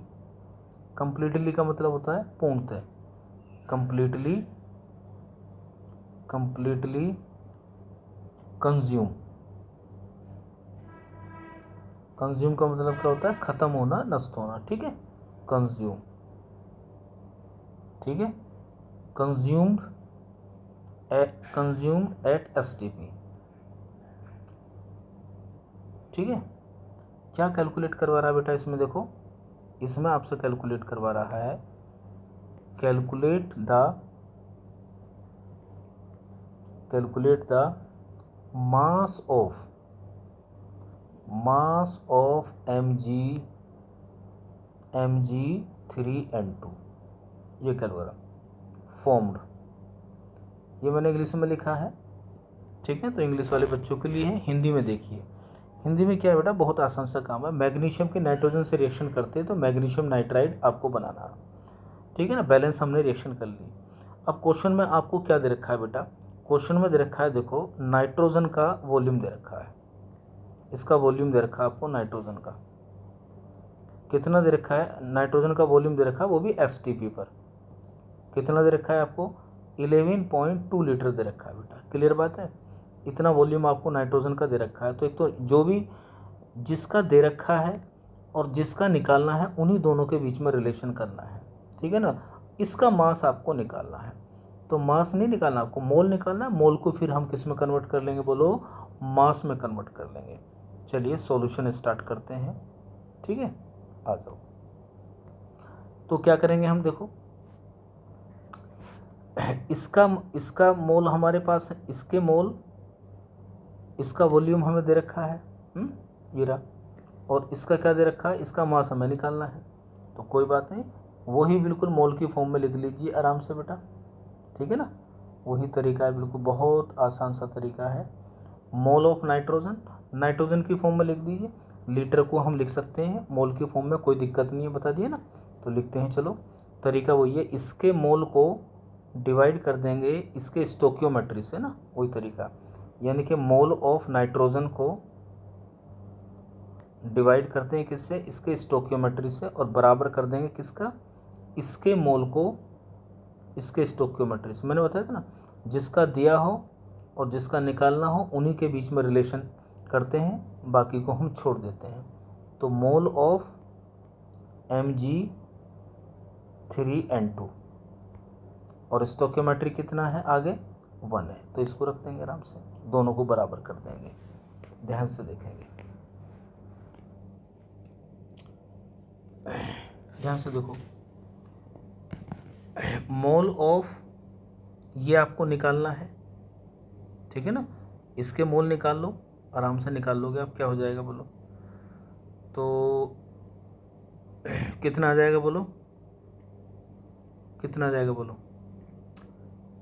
कंप्लीटली का मतलब होता है पूर्णतः, कंप्लीटली कंज्यूम, कंज्यूम का मतलब क्या होता है, खत्म होना, नष्ट होना, ठीक है, कंज्यूम, ठीक है, कंज्यूम्ड एट STP, ठीक है। क्या कैलकुलेट करवा रहा है बेटा इसमें, देखो इसमें आपसे कैलकुलेट करवा रहा है, calculate the mass of Mg3N2, ये कैलकुलेट फॉर्म्ड, ये मैंने इंग्लिश में लिखा है, ठीक है। तो इंग्लिश वाले बच्चों के लिए है, हिंदी में देखिए, हिंदी में क्या है बेटा, बहुत आसान सा काम है। मैग्नीशियम के नाइट्रोजन से रिएक्शन करते हैं तो मैग्नीशियम नाइट्राइड आपको बनाना, ठीक है ना। बैलेंस हमने रिएक्शन कर ली। अब क्वेश्चन में आपको क्या दे रखा है बेटा, क्वेश्चन में दे रखा है, देखो नाइट्रोजन का वॉल्यूम दे रखा है, इसका वॉल्यूम दे रखा है आपको, नाइट्रोजन का कितना दे रखा है, नाइट्रोजन का वॉल्यूम दे रखा है, वो भी STP पर कितना दे रखा है आपको, 11.2 लीटर दे रखा है बेटा। क्लियर बात है, इतना वॉल्यूम आपको नाइट्रोजन का दे रखा है। तो एक तो जो भी जिसका दे रखा है और जिसका निकालना है, उन्हीं दोनों के बीच में रिलेशन करना है, ठीक है ना। इसका मास आपको निकालना है, तो मास नहीं निकालना, आपको मोल निकालना है। मोल को फिर हम किस में कन्वर्ट कर लेंगे, बोलो मास में कन्वर्ट कर लेंगे। चलिए सॉल्यूशन स्टार्ट करते हैं, ठीक है, आ जाओ। तो क्या करेंगे हम, देखो इसका मोल हमारे पास है, इसके मोल, इसका वॉल्यूम हमें दे रखा है, ये रहा, और इसका क्या दे रखा है, इसका मास हमें निकालना है। तो कोई बात नहीं, वही बिल्कुल मोल की फॉर्म में लिख लीजिए आराम से बेटा, ठीक है ना, वही तरीका है, बिल्कुल बहुत आसान सा तरीका है। मोल ऑफ नाइट्रोजन, नाइट्रोजन की फॉर्म में लिख दीजिए, लीटर को हम लिख सकते हैं मोल की फॉर्म में, कोई दिक्कत नहीं है, बता दिए ना। तो लिखते हैं, चलो तरीका वही है, इसके मोल को डिवाइड कर देंगे इसके स्टोकियोमेट्री से ना, वही तरीका, यानी कि मोल ऑफ नाइट्रोजन को डिवाइड करते हैं किससे, इसके स्टोकियोमेट्री से, और बराबर कर देंगे किसका, इसके मोल को इसके स्टोकियोमेट्री से। मैंने बताया था ना, जिसका दिया हो और जिसका निकालना हो उन्हीं के बीच में रिलेशन करते हैं, बाकी को हम छोड़ देते हैं। तो मोल ऑफ Mg3N2 और स्टोकियोमेट्री कितना है आगे, 1 है, तो इसको रख देंगे आराम से, दोनों को बराबर कर देंगे। ध्यान से देखेंगे, ध्यान से देखो, मोल ऑफ, ये आपको निकालना है, ठीक है ना, इसके मोल निकाल लो, आराम से निकाल लोगे आप, क्या हो जाएगा बोलो, तो कितना आ जाएगा बोलो, कितना आ जाएगा बोलो,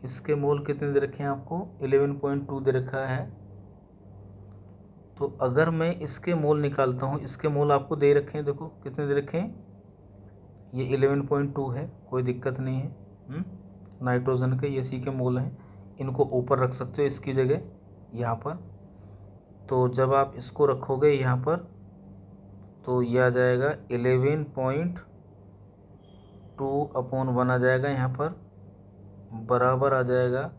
इसके मोल कितने दे रखे हैं आपको, 11.2 दे रखा है, तो अगर मैं इसके मोल निकालता हूँ, इसके मोल आपको दे रखे हैं, देखो कितने दे रखे हैं, ये 11.2 है, कोई दिक्कत नहीं है। नाइट्रोजन के ये सी के मोल हैं, इनको ऊपर रख सकते हो इसकी जगह यहाँ पर। तो जब आप इसको रखोगे यहाँ पर तो ये आ जाएगा 11.2/1 आ जाएगा यहाँ पर, बराबर आ जाएगा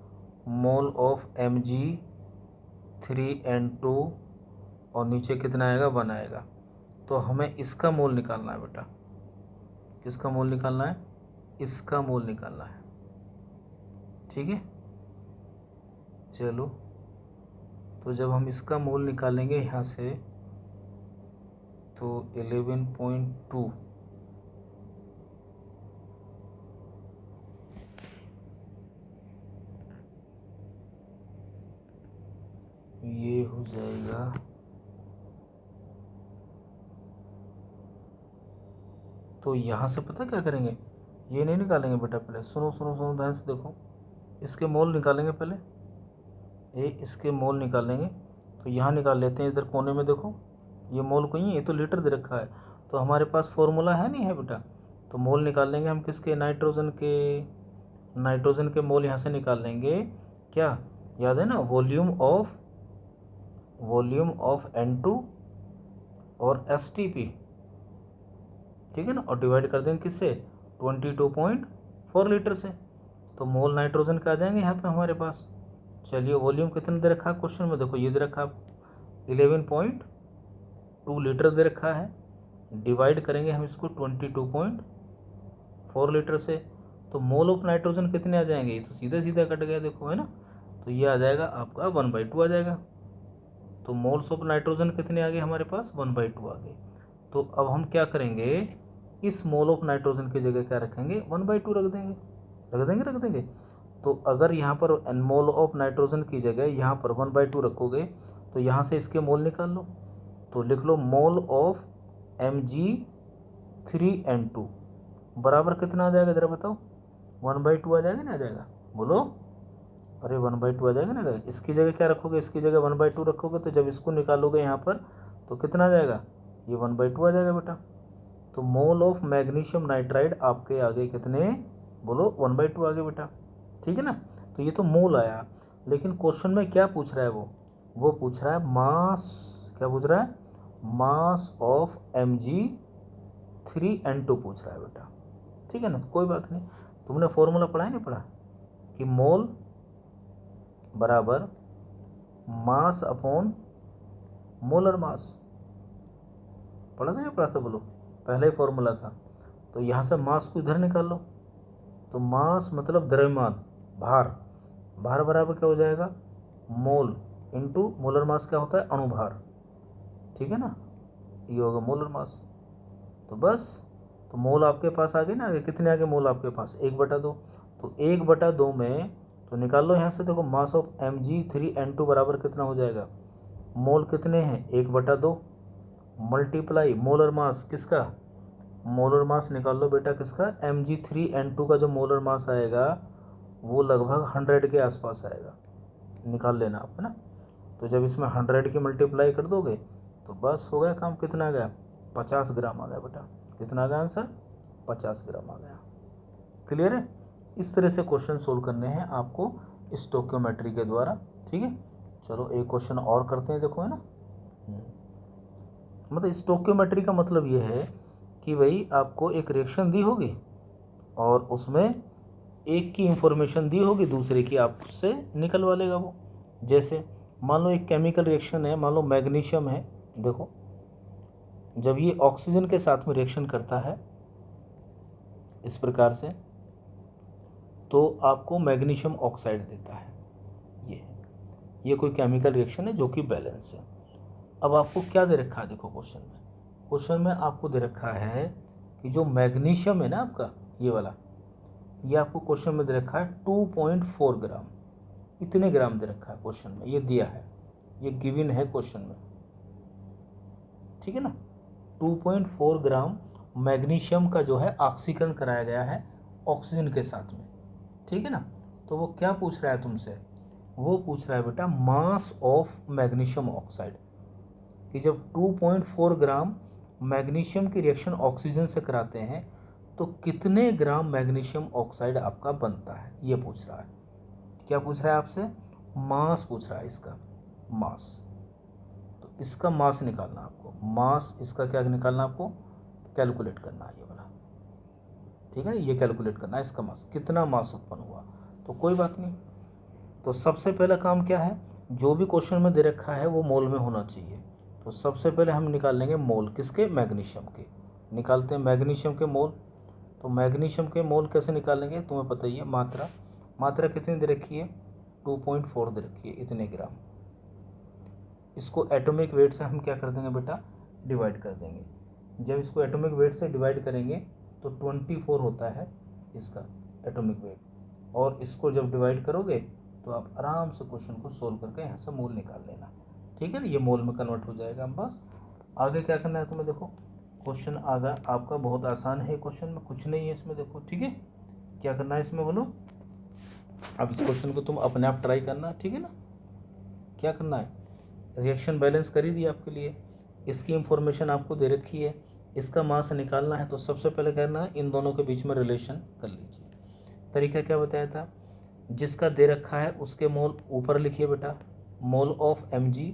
मोल ऑफ Mg3N2 और नीचे कितना आएगा 1 आएगा। तो हमें इसका मोल निकालना है बेटा, किसका मोल निकालना है, इसका मोल निकालना है, ठीक है। चलो तो जब हम इसका मोल निकालेंगे यहाँ से तो 11.2 ये हो जाएगा तो यहाँ से पता क्या करेंगे, ये नहीं निकालेंगे बेटा, पहले सुनो सुनो सुनो ध्यान से देखो, इसके मोल निकालेंगे पहले, ये इसके मोल निकालेंगे। तो यहाँ निकाल लेते हैं, इधर कोने में देखो ये मोल कोई है, ये तो लीटर दे रखा है, तो हमारे पास फॉर्मूला है नहीं है बेटा। तो मोल निकाल लेंगे हम किसके, नाइट्रोजन के मोल यहाँ से निकाल लेंगे। क्या याद है ना, वॉल्यूम ऑफ N2 और STP, ठीक है ना, और डिवाइड कर देंगे किससे, 22.4 लीटर से। तो मोल नाइट्रोजन का आ जाएंगे यहाँ पे हमारे पास। चलिए वॉल्यूम कितना दे रखा है क्वेश्चन में, देखो ये दे रखा 11.2 लीटर दे रखा है, डिवाइड करेंगे हम इसको 22.4 लीटर से। तो मोल ऑफ नाइट्रोजन कितने आ जाएंगे, ये तो सीधा सीधा कट गया देखो, है ना। तो ये आ जाएगा आपका 1/2 आ जाएगा। तो मोल्स ऑफ नाइट्रोजन कितने आ गए हमारे पास, 1/2 आ गए। तो अब हम क्या करेंगे, इस मोल ऑफ नाइट्रोजन की जगह क्या रखेंगे, 1/2 रख देंगे। तो अगर यहाँ पर मोल ऑफ नाइट्रोजन की जगह यहाँ पर 1/2 रखोगे तो यहाँ से इसके मोल निकाल लो। तो लिख लो मोल ऑफ Mg3N2 बराबर कितना आ जाएगा, ज़रा बताओ, 1/2 आ जाएगा ना, आ जाएगा, बोलो, अरे 1/2 आ जाएगा ना। इसकी जगह क्या रखोगे, इसकी जगह 1/2 रखोगे, तो जब इसको निकालोगे यहाँ पर तो कितना आ जाएगा, ये 1/2 आ जाएगा बेटा। तो मोल ऑफ मैग्नीशियम नाइट्राइड आपके आगे कितने, बोलो 1/2 आ गए बेटा, ठीक है ना। तो ये तो मोल आया, लेकिन क्वेश्चन में क्या पूछ रहा है, वो पूछ रहा है मास, क्या पूछ रहा है, मास ऑफ Mg3N2 पूछ रहा है बेटा, ठीक है ना। कोई बात नहीं, तुमने फॉर्मूला पढ़ा है नहीं पढ़ा, कि मोल बराबर मास अपॉन मोलर मास, पढ़ा था या पढ़ा था, बोलो, पहला ही फॉर्मूला था। तो यहाँ से मास को इधर निकाल लो, तो मास मतलब द्रव्यमान, भार बराबर क्या हो जाएगा, मोल इंटू मोलर मास क्या होता है, अणुभार, ठीक है ना, ये होगा मोलर मास। तो बस, तो मोल आपके पास आ गए ना, आगे कितने आगे मोल आपके पास, 1/2। तो 1/2 में तो निकाल लो यहाँ से, देखो मास ऑफ Mg3N2 बराबर कितना हो जाएगा, मोल कितने हैं, 1/2 मल्टीप्लाई मोलर मास, किसका, मोलर मास निकाल लो बेटा, किसका, Mg3N2 का जो मोलर मास आएगा वो लगभग 100 के आसपास आएगा, निकाल लेना आप, है ना। तो जब इसमें 100 की मल्टीप्लाई कर दोगे तो बस हो गया काम, कितना आ गया, 50 ग्राम आ गया बेटा, कितना आ गया आंसर, 50 ग्राम आ गया। क्लियर है। इस तरह से क्वेश्चन सोल्व करने हैं आपको स्टोक्योमेट्री के द्वारा, ठीक है। चलो एक क्वेश्चन और करते हैं, देखो, है ना। मतलब स्टोक्योमेट्री का मतलब ये है कि भाई आपको एक रिएक्शन दी होगी और उसमें एक की इंफॉर्मेशन दी होगी, दूसरे की आपसे निकलवा लेगा वो। जैसे मान लो एक केमिकल रिएक्शन है, मान लो मैग्नीशियम है, देखो जब ये ऑक्सीजन के साथ में रिएक्शन करता है इस प्रकार से, तो आपको मैग्नीशियम ऑक्साइड देता है। ये कोई केमिकल रिएक्शन है जो कि बैलेंस है। अब आपको क्या दे रखा है, देखो क्वेश्चन में आपको दे रखा है कि जो मैग्नीशियम है ना आपका, ये वाला, ये आपको क्वेश्चन में दे रखा है 2.4 ग्राम, इतने ग्राम दे रखा है क्वेश्चन में, ये दिया है, ये गिवन है क्वेश्चन में, ठीक है ना। 2.4 ग्राम मैग्नीशियम का जो है ऑक्सीकरण कराया गया है ऑक्सीजन के साथ में, ठीक है ना। तो वो क्या पूछ रहा है तुमसे, वो पूछ रहा है बेटा मास ऑफ मैग्नीशियम ऑक्साइड, कि जब 2.4 ग्राम मैग्नीशियम की रिएक्शन ऑक्सीजन से कराते हैं तो कितने ग्राम मैग्नीशियम ऑक्साइड आपका बनता है, ये पूछ रहा है। क्या पूछ रहा है आपसे? मास पूछ रहा है, इसका मास। तो इसका मास निकालना आपको, मास इसका क्या निकालना आपको, कैलकुलेट करना है ये वाला, ठीक है। ये कैलकुलेट करना है इसका मास, कितना मास उत्पन्न हुआ। तो कोई बात नहीं, तो सबसे पहला काम क्या है, जो भी क्वेश्चन में दे रखा है वो मोल में होना चाहिए। तो सबसे पहले हम निकाल लेंगे मोल किसके, मैग्नीशियम के। निकालते हैं मैग्नीशियम के मोल। तो मैग्नीशियम के मोल कैसे निकालेंगे, तुम्हें पता ही है। मात्रा, मात्रा कितनी दे रखी है, 2.4 दे रखी है, इतने ग्राम। इसको एटॉमिक वेट से हम क्या कर देंगे बेटा, डिवाइड कर देंगे। जब इसको एटॉमिक वेट से डिवाइड करेंगे तो 24 होता है इसका एटॉमिक वेट, और इसको जब डिवाइड करोगे तो आप आराम से क्वेश्चन को सोल्व करके यहाँ से मोल निकाल लेना, ठीक है ना। ये मोल में कन्वर्ट हो जाएगा। बस आगे क्या करना है तुम्हें, देखो क्वेश्चन आगे आपका बहुत आसान है, क्वेश्चन में कुछ नहीं है इसमें, देखो ठीक है। क्या करना है इसमें बोलो, अब इस क्वेश्चन को तुम अपने आप ट्राई करना, ठीक है ना। क्या करना है, रिएक्शन बैलेंस कर ही दिया आपके लिए, इसकी इंफॉर्मेशन आपको दे रखी है, इसका मास निकालना है। तो सबसे पहले करना है, इन दोनों के बीच में रिलेशन कर लीजिए। तरीका क्या बताया था, जिसका दे रखा है उसके मोल ऊपर लिखिए बेटा, मोल ऑफ Mg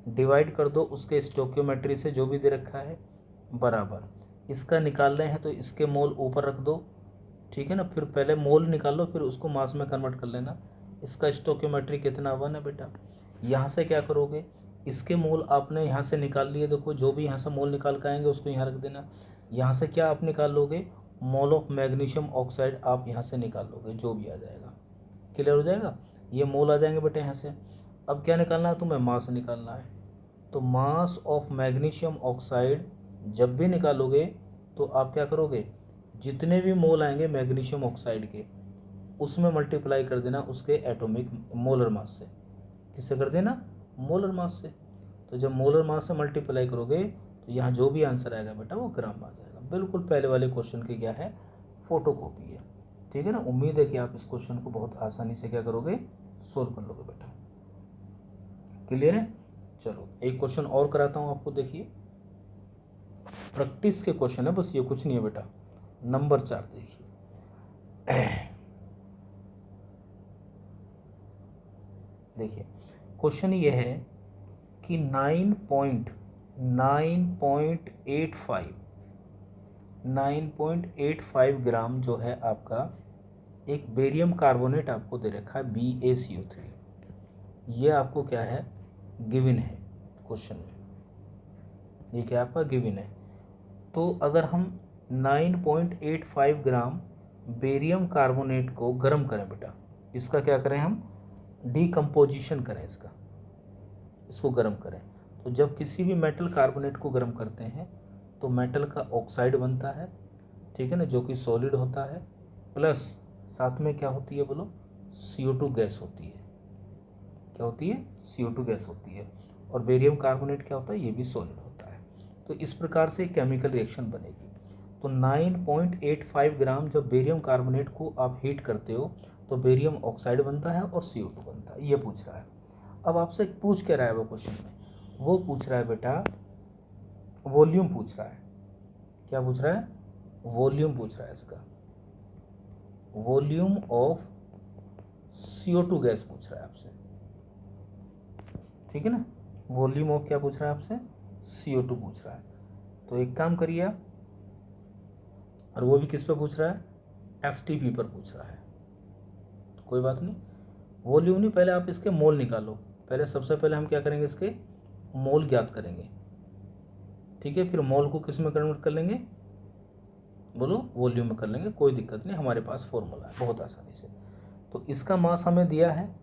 डिवाइड कर दो उसके स्टोक्योमेट्री से जो भी दे रखा है, बराबर इसका निकालने हैं तो इसके मोल ऊपर रख दो, ठीक है ना। फिर पहले मोल निकालो, फिर उसको मास में कन्वर्ट कर लेना। इसका स्टोक्योमेट्री कितना 1 है बेटा। यहाँ से क्या करोगे, इसके मोल आपने यहाँ से निकाल लिए, देखो जो भी यहाँ से मोल निकाल के आएंगे उसको यहाँ रख देना। यहाँ से क्या आप निकाल लोगे, मोल ऑफ मैग्नीशियम ऑक्साइड आप यहाँ से निकाल लोगे, जो भी आ जाएगा। क्लियर हो जाएगा, ये मोल आ जाएंगे बेटा यहाँ से। अब क्या निकालना है तुम्हें, मास निकालना है। तो मास ऑफ मैग्नीशियम ऑक्साइड जब भी निकालोगे तो आप क्या करोगे, जितने भी मोल आएंगे मैग्नीशियम ऑक्साइड के, उसमें मल्टीप्लाई कर देना उसके एटॉमिक मोलर मास से। किससे कर देना, मोलर मास से। तो जब मोलर मास से मल्टीप्लाई करोगे तो यहाँ जो भी आंसर आएगा बेटा वो ग्राम आ जाएगा। बिल्कुल पहले वाले क्वेश्चन की क्या है, फोटोकॉपी है, ठीक है ना। उम्मीद है कि आप इस क्वेश्चन को बहुत आसानी से क्या करोगे, सोल्व कर लोगे बेटा। क्लियर है। चलो एक क्वेश्चन और कराता हूँ आपको, देखिए प्रैक्टिस के क्वेश्चन है बस, ये कुछ नहीं है बेटा। नंबर 4 देखिए, देखिए क्वेश्चन ये है कि 9.85 ग्राम जो है आपका एक बेरियम कार्बोनेट आपको दे रखा है BaCO3, ये आपको क्या है, गिवन है क्वेश्चन में, ये क्या आपका गिवन है। तो अगर हम 9.85 ग्राम बेरियम कार्बोनेट को गर्म करें बेटा, इसका क्या करें हम, डीकम्पोजिशन करें इसको गर्म करें। तो जब किसी भी मेटल कार्बोनेट को गर्म करते हैं तो मेटल का ऑक्साइड बनता है, ठीक है ना, जो कि सॉलिड होता है, प्लस साथ में क्या होती है बोलो, CO2 गैस होती है। क्या होती है, CO2 गैस होती है। और बेरियम कार्बोनेट क्या होता है, ये भी सॉलिड होता है। तो इस प्रकार से केमिकल रिएक्शन बनेगी। तो 9.85 ग्राम जब बेरियम कार्बोनेट को आप हीट करते हो तो बेरियम ऑक्साइड बनता है और CO2 बनता है, ये पूछ रहा है। अब आपसे पूछ क्या रहा है वो क्वेश्चन में, वो पूछ रहा है बेटा वॉल्यूम पूछ रहा है। क्या पूछ रहा है, वॉल्यूम पूछ रहा है इसका, वॉल्यूम ऑफ CO2 गैस पूछ रहा है आपसे, ठीक है ना। वॉल्यूम ऑफ क्या पूछ रहा है आपसे, CO2 पूछ रहा है। तो एक काम करिए आप, और वो भी किस पे पूछ रहा है, STP पर पूछ रहा है। तो कोई बात नहीं, वॉल्यूम नहीं, पहले आप इसके मोल निकालो। पहले सबसे पहले हम क्या करेंगे, इसके मोल ज्ञात करेंगे, ठीक है। फिर मोल को किस में कन्वर्ट कर लेंगे, बोलो वॉल्यूम में कर लेंगे, कोई दिक्कत नहीं, हमारे पास फॉर्मूला है बहुत आसानी से। तो इसका मास हमें दिया है,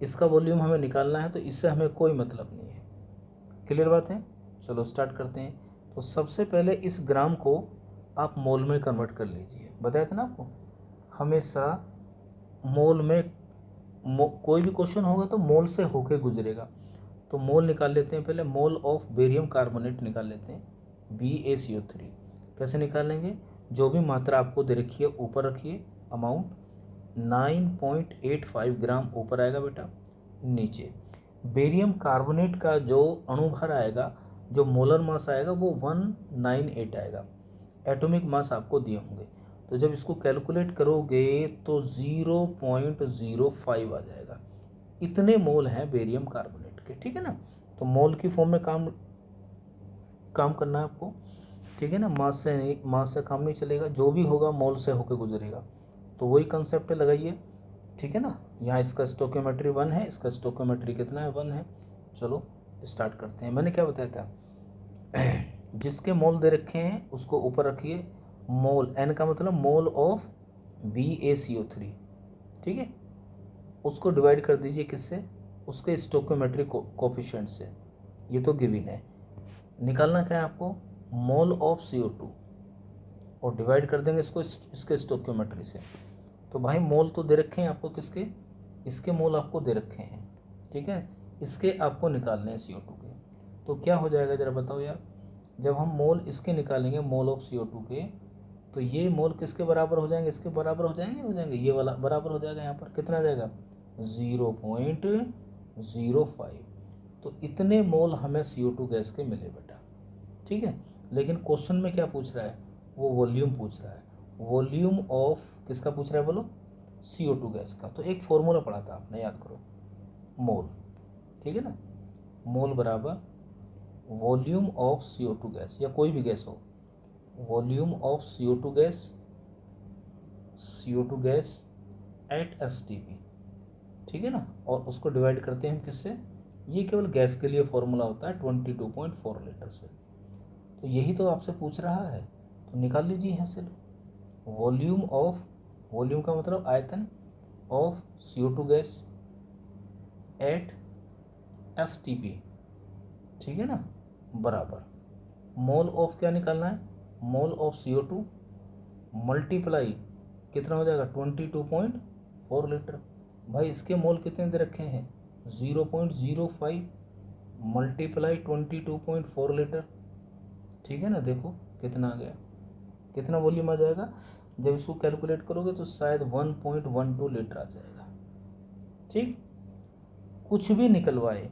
इसका वॉल्यूम हमें निकालना है, तो इससे हमें कोई मतलब नहीं है। क्लियर बात है। चलो स्टार्ट करते हैं। तो सबसे पहले इस ग्राम को आप मोल में कन्वर्ट कर लीजिए। बताया था ना आपको, हमेशा मोल में कोई भी क्वेश्चन होगा तो मोल से होके गुजरेगा। तो मोल निकाल लेते हैं पहले, मोल ऑफ बेरियम कार्बोनेट निकाल लेते हैं, BaCO3। कैसे निकालेंगे, जो भी मात्रा आपको दे रखी है ऊपर रखिए, अमाउंट 9.85 ग्राम ऊपर आएगा बेटा, नीचे बेरियम कार्बोनेट का जो अणुभार आएगा, जो मोलर मास आएगा वो 198 आएगा। एटॉमिक मास आपको दिए होंगे, तो जब इसको कैलकुलेट करोगे तो 0.05 आ जाएगा। इतने मोल हैं बेरियम कार्बोनेट के, ठीक है ना। तो मोल की फॉर्म में काम करना है आपको, ठीक है ना। मास से काम नहीं चलेगा, जो भी होगा मोल से होकर गुजरेगा। तो वही कंसेप्ट लगाइए, ठीक है ना। यहाँ इसका स्टोकियोमेट्री 1 है, इसका स्टोकियोमेट्री कितना है, 1 है। चलो स्टार्ट करते हैं। मैंने क्या बताया था, जिसके मोल दे रखे हैं उसको ऊपर रखिए। मोल, एन का मतलब मोल ऑफ BaCO3, ठीक है। उसको डिवाइड कर दीजिए किससे, उसके स्टोकियोमेट्रिक कोफिशिएंट से। ये तो गिवन है। निकालना क्या है आपको, मोल ऑफ CO2, और डिवाइड कर देंगे इसको इसके स्टोकियोमेट्री से। तो भाई मोल तो दे रखे हैं आपको, किसके, इसके मोल आपको दे रखे हैं, ठीक है। इसके आपको निकालने हैं CO2 के। तो क्या हो जाएगा ज़रा बताओ यार, जब हम मोल इसके निकालेंगे मोल ऑफ CO2 के, तो ये मोल किसके बराबर हो जाएंगे, इसके बराबर हो जाएंगे, ये वाला बराबर हो जाएगा। यहाँ पर कितना आ जाएगा, 0.05। तो इतने मोल हमें CO2 गैस के मिले बेटा, ठीक है। लेकिन क्वेश्चन में क्या पूछ रहा है, वो वॉल्यूम पूछ रहा है। वॉल्यूम ऑफ किसका पूछ रहा है बोलो, CO2 गैस का। तो एक फॉर्मूला पढ़ा था आपने, याद करो, मोल, ठीक है ना। मोल बराबर वॉल्यूम ऑफ CO2 गैस, या कोई भी गैस हो, volume of CO2 gas at STP, ठीक है ना। और उसको डिवाइड करते हैं हम किससे, ये केवल गैस के लिए फॉर्मूला होता है 22.4 लीटर से। तो यही तो आपसे पूछ रहा है, तो निकाल लीजिए यहाँ से। वॉल्यूम ऑफ, वॉल्यूम का मतलब आयतन, of CO2 gas at STP, ठीक है ना, बराबर मोल ऑफ क्या निकालना है, मोल ऑफ CO2 मल्टीप्लाई कितना हो जाएगा, 22.4 लीटर। भाई इसके मोल कितने दे रखे हैं, 0.05 मल्टीप्लाई 22.4 लीटर, ठीक है ना। देखो कितना आ गया, कितना वॉल्यूम आ जाएगा। जब इसको कैलकुलेट करोगे तो शायद 1.12 लीटर आ जाएगा, ठीक। कुछ भी निकलवाए,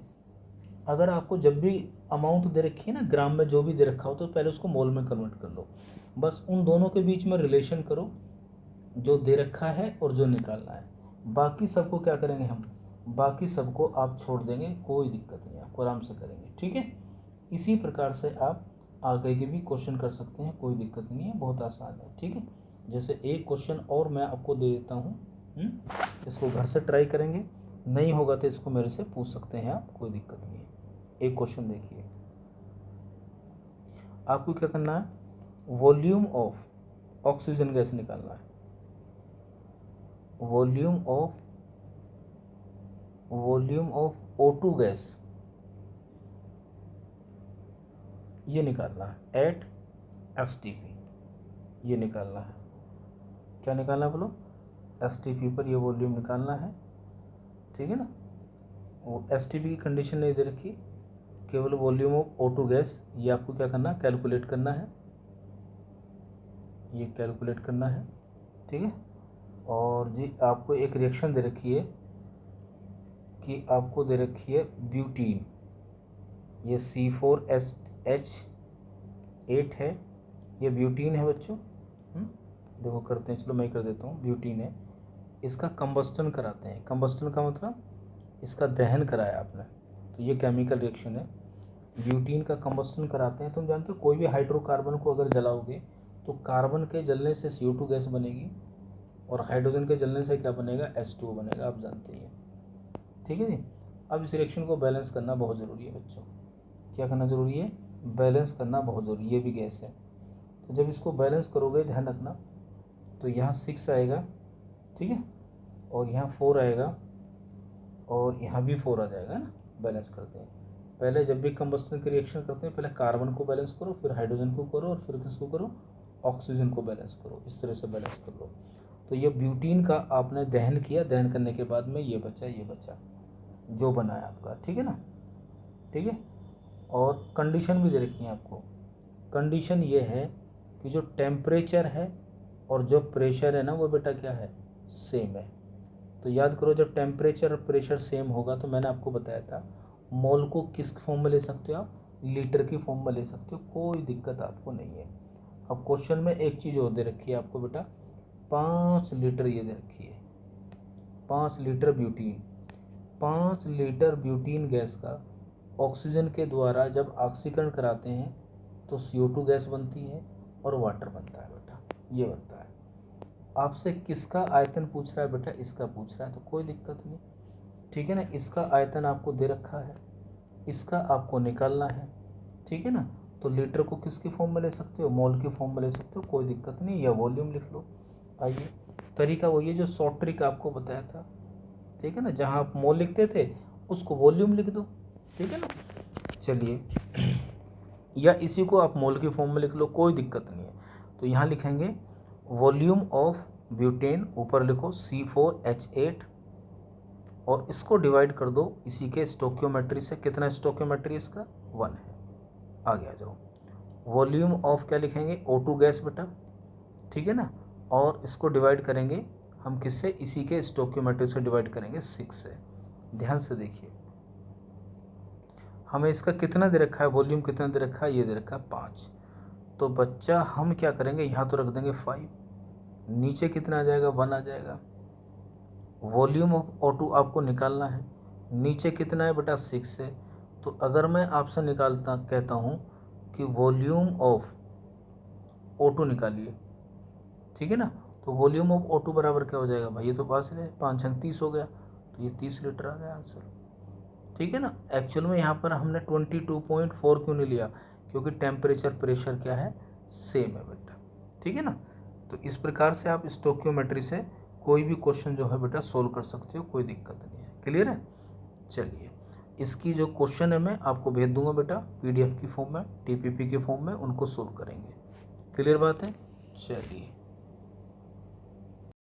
अगर आपको जब भी अमाउंट दे रखी है ना, ग्राम में जो भी दे रखा हो, तो पहले उसको मोल में कन्वर्ट कर लो। बस उन दोनों के बीच में रिलेशन करो, जो दे रखा है और जो निकालना है। बाकी सबको क्या करेंगे हम, बाकी सबको आप छोड़ देंगे, कोई दिक्कत नहीं, आपको आराम से करेंगे, ठीक है। इसी प्रकार से आप आगे के भी क्वेश्चन कर सकते हैं, कोई दिक्कत नहीं है, बहुत आसान है, ठीक है। जैसे एक क्वेश्चन और मैं आपको दे देता हूँ, इसको घर से ट्राई करेंगे, नहीं होगा तो इसको मेरे से पूछ सकते हैं आप, कोई दिक्कत नहीं है। एक क्वेश्चन देखिए, आपको क्या करना है, वॉल्यूम ऑफ ऑक्सीजन गैस निकालना है। वॉल्यूम ऑफ O2 गैस ये निकालना है एट STP, ये निकालना है। क्या निकालना है बोलो, STP पर ये वॉल्यूम निकालना है, ठीक है ना। वो STP की कंडीशन नहीं दे रखी, केवल वॉल्यूम ऑफ O2 गैस, ये आपको क्या करना है, कैलकुलेट करना है, ये कैलकुलेट करना है, ठीक है। और जी आपको एक रिएक्शन दे रखी है, कि आपको दे रखी है ब्यूटीन, ये C4H8 है, ये ब्यूटीन है बच्चों। देखो करते हैं, चलो मैं कर देता हूँ। ब्यूटीन है, इसका कंबस्टन कराते हैं। कंबस्टन का मतलब इसका दहन कराया आपने, तो ये केमिकल रिएक्शन है। ब्यूटीन का कंबस्टन कराते हैं। तुम जानते हो कोई भी हाइड्रोकार्बन को अगर जलाओगे तो कार्बन के जलने से CO2 गैस बनेगी, और हाइड्रोजन के जलने से क्या बनेगा, H2O बनेगा, आप जानते ही हैं, ठीक है जी। अब इस रिएक्शन को बैलेंस करना बहुत ज़रूरी है बच्चों। क्या करना ज़रूरी है, बैलेंस करना बहुत ज़रूरी है, ये भी गैस है। तो जब इसको बैलेंस करोगे, ध्यान रखना, तो यहाँ 6 आएगा, ठीक है, और यहाँ 4 आएगा, और यहाँ भी 4 आ जाएगा ना। बैलेंस करते हैं, पहले जब भी कंबस्टन की रिएक्शन करते हैं, पहले कार्बन को बैलेंस करो, फिर हाइड्रोजन को करो, और फिर किसको करो, ऑक्सीजन को बैलेंस करो। इस तरह से बैलेंस कर लो। तो ये ब्यूटीन का आपने दहन किया, दहन करने के बाद में ये बचा जो बना है आपका, ठीक है ना, ठीक है। और कंडीशन भी दे रखी है आपको। कंडीशन ये है कि जो टेम्परेचर है और जो प्रेशर है ना, वो बेटा क्या है, सेम है। तो याद करो, जब टेम्परेचर और प्रेशर सेम होगा, तो मैंने आपको बताया था मोल को किस फॉर्म में ले सकते हो आप, लीटर की फॉर्म में ले सकते हो, कोई दिक्कत आपको नहीं है। अब क्वेश्चन में एक चीज़ और दे रखी है आपको बेटा, 5 लीटर ये दे रखी है, 5 litre butene, 5 litre butene gas का ऑक्सीजन के द्वारा जब ऑक्सीकरण कराते हैं तो CO2 गैस बनती है और वाटर बनता है बेटा, ये बनता है। आपसे किसका आयतन पूछ रहा है बेटा, इसका पूछ रहा है, तो कोई दिक्कत नहीं, ठीक है ना। इसका आयतन आपको दे रखा है, इसका आपको निकालना है, ठीक है ना। तो लीटर को किसकी फॉर्म में ले सकते हो, मोल की फॉर्म में ले सकते हो, कोई दिक्कत नहीं, या वॉल्यूम लिख लो। आइए, तरीका वही है जो शॉर्ट ट्रिक आपको बताया था, ठीक है ना, जहाँ आप मोल लिखते थे उसको वॉल्यूम लिख दो, ठीक है ना। चलिए, या इसी को आप मोल की फॉर्म में लिख लो, कोई दिक्कत नहीं है। तो यहाँ लिखेंगे वॉल्यूम ऑफ ब्यूटेन, ऊपर लिखो C4H8, और इसको डिवाइड कर दो इसी के स्टोक्योमेट्री से। कितना स्टोक्योमेट्री इसका, 1 है। आगे आ जाओ, वॉल्यूम ऑफ क्या लिखेंगे, O2 गैस बेटा, ठीक है ना, और इसको डिवाइड करेंगे हम किससे, इसी के स्टोक्योमेट्री से डिवाइड करेंगे 6 से। ध्यान से देखिए, हमें इसका कितना दे रखा है, वॉल्यूम कितना दे रखा है, ये दे रखा है 5। तो बच्चा हम क्या करेंगे, यहाँ तो रख देंगे 5, नीचे कितना आ जाएगा, 1 आ जाएगा। वॉल्यूम ऑफ O2 आपको निकालना है, नीचे कितना है बेटा, 6 है। तो अगर मैं आपसे निकालता कहता हूँ कि वॉल्यूम ऑफ O2 निकालिए, ठीक है ना, तो वॉल्यूम ऑफ O2 बराबर क्या हो जाएगा भाई, ये तो पास है, 5 छंग 30 हो गया, तो ये 30 लीटर आ गया आंसर, ठीक है ना। एक्चुअल में यहाँ पर हमने 22.4 क्यों नहीं लिया, क्योंकि टेम्परेचर प्रेशर क्या है, सेम है बेटा, ठीक है ना। तो इस प्रकार से आप स्टोक्योमेट्री से कोई भी क्वेश्चन जो है बेटा सोल्व कर सकते हो, कोई दिक्कत नहीं है। क्लियर है। चलिए, इसकी जो क्वेश्चन है मैं आपको भेज दूंगा बेटा PDF की फॉर्म में, TPP की फॉर्म में, उनको सोल्व करेंगे। क्लियर बात है। चलिए।